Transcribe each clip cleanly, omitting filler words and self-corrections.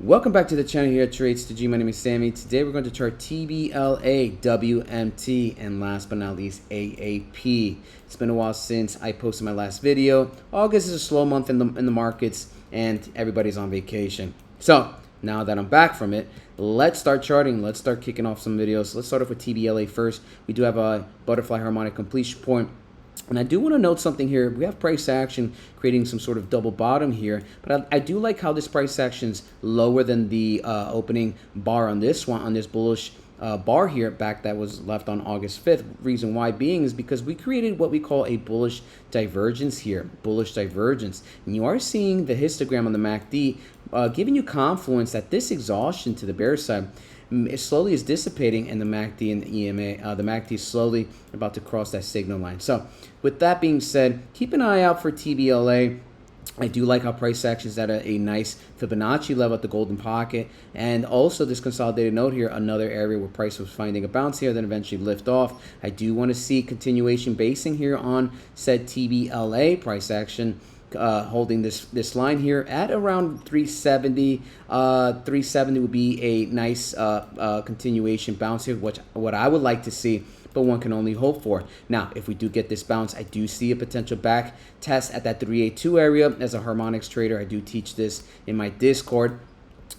Welcome back to the channel here at Trades to G. My name is Sammy. Today we're going to chart TBLA, WMT, and last but not least AAP. It's been a while since I posted my last video. August is a slow month in the markets and everybody's on vacation. So now that I'm back from it, let's start charting. Let's start kicking off some videos. Let's start off with TBLA first. We do have a butterfly harmonic completion point. And I do want to note something here. We have price action creating some sort of double bottom here, but I do like how this price action's lower than the opening bar on this one, on this bullish bar here back that was left on August 5th. Reason why being is because we created what we call a bullish divergence here, bullish divergence. And you are seeing the histogram on the MACD giving you confluence that this exhaustion to the bear side slowly is dissipating, and the MACD and the EMA, the MACD is slowly about to cross that signal line. So with that being said, keep an eye out for TBLA. I do like how price action is at a nice Fibonacci level at the golden pocket, and also this consolidated node here, another area where price was finding a bounce here, then eventually lift off. I do want to see continuation basing here on said TBLA price action. Holding this line here at around 370. 370 would be a nice continuation bounce here, what I would like to see, but one can only hope for. Now, if we do get this bounce, I do see a potential back test at that 382 area. As a harmonics trader, I do teach this in my Discord.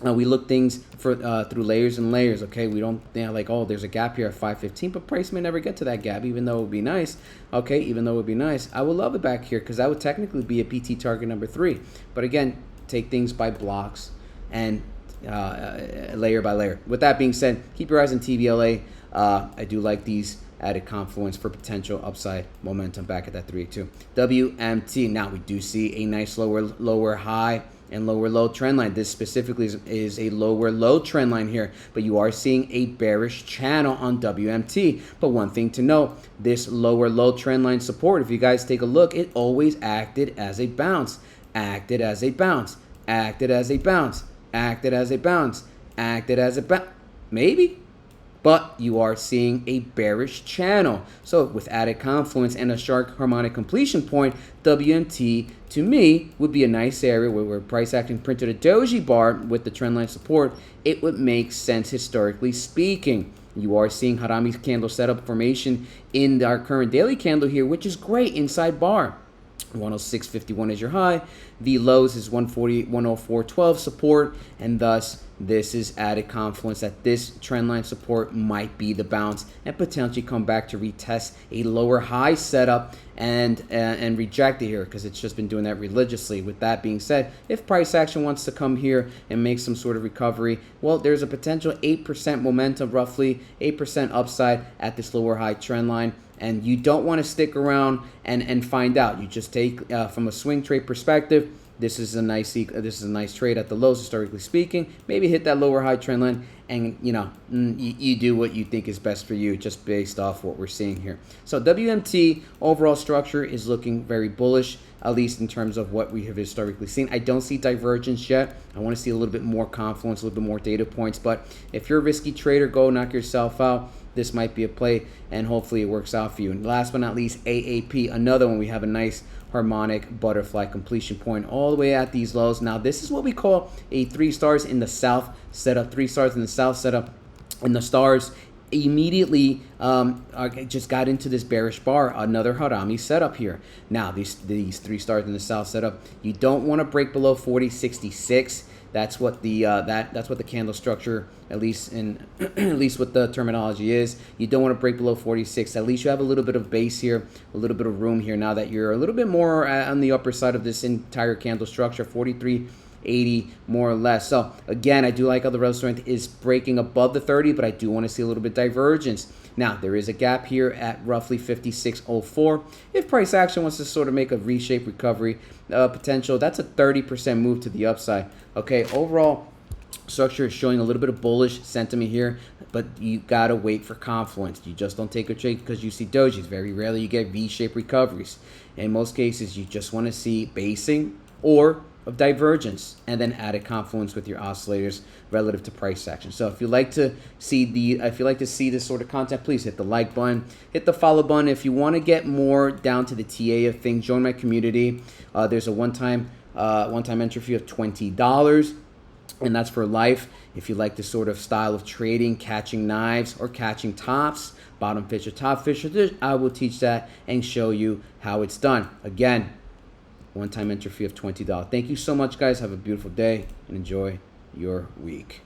We look things for through layers and layers, okay? We don't like, oh, there's a gap here at 515, but price may never get to that gap, even though it would be nice, okay? Even though it would be nice. I would love it back here because that would technically be a PT target number 3. But again, take things by blocks and layer by layer. With that being said, keep your eyes on TBLA. I do like these added confluence for potential upside momentum back at that 382. WMT, now we do see a nice lower high and lower low trend line. This specifically is a lower low trend line here, but you are seeing a bearish channel on WMT. But one thing to note, this lower low trend line support, if you guys take a look, it always acted as a bounce, acted as a bounce, acted as a bounce, acted as a bounce, acted as a bounce, maybe. But you are seeing a bearish channel. So with added confluence and a sharp harmonic completion point, WMT to me would be a nice area where price action printed a doji bar with the trendline support. It would make sense historically speaking. You are seeing Harami candle setup formation in our current daily candle here, which is great inside bar. 106.51 is your high. The lows is 104.12 support, and thus this is added confluence that this trendline support might be the bounce and potentially come back to retest a lower high setup and reject it here because it's just been doing that religiously. With that being said, if price action wants to come here and make some sort of recovery, well, there's a potential 8% momentum, roughly 8% upside at this lower high trend line. And you don't want to stick around and find out. You just take from a swing trade perspective. This is a nice trade at the lows, historically speaking. Maybe hit that lower high trend line, and you do what you think is best for you, just based off what we're seeing here. So WMT overall structure is looking very bullish, at least in terms of what we have historically seen. I don't see divergence yet. I want to see a little bit more confluence, a little bit more data points. But if you're a risky trader, go knock yourself out. This might be a play, and hopefully it works out for you. And last but not least, AAP, another one. We have a nice harmonic butterfly completion point all the way at these lows. Now, this is what we call a 3 stars in the south setup, 3 stars in the south setup, and the stars immediately just got into this bearish bar, another Harami setup here. Now, these 3 stars in the south setup, you don't want to break below 40.66. That's what the that's what the candle structure, at least what the terminology is. You don't want to break below 46. At least you have a little bit of base here, a little bit of room here. Now that you're a little bit more on the upper side of this entire candle structure, 43.80 more or less. So again, I do like how the relative strength is breaking above the 30, but I do want to see a little bit of divergence. Now, there is a gap here at roughly 56.04. If price action wants to sort of make a reshape recovery potential, that's a 30% move to the upside. Okay, overall structure is showing a little bit of bullish sentiment here, but you gotta wait for confluence. You just don't take a trade because you see dojis. Very rarely you get V-shaped recoveries. In most cases, you just want to see basing or of divergence and then added confluence with your oscillators relative to price action. So if you like to see this sort of content, please hit the like button, hit the follow button. If you want to get more down to the TA of things, join my community. There's a one-time entry fee of $20. And that's for life. If you like this sort of style of trading, catching knives or catching tops, bottom fisher, top fisher, I will teach that and show you how it's done. Again, one-time entry fee of $20. Thank you so much, guys. Have a beautiful day and enjoy your week.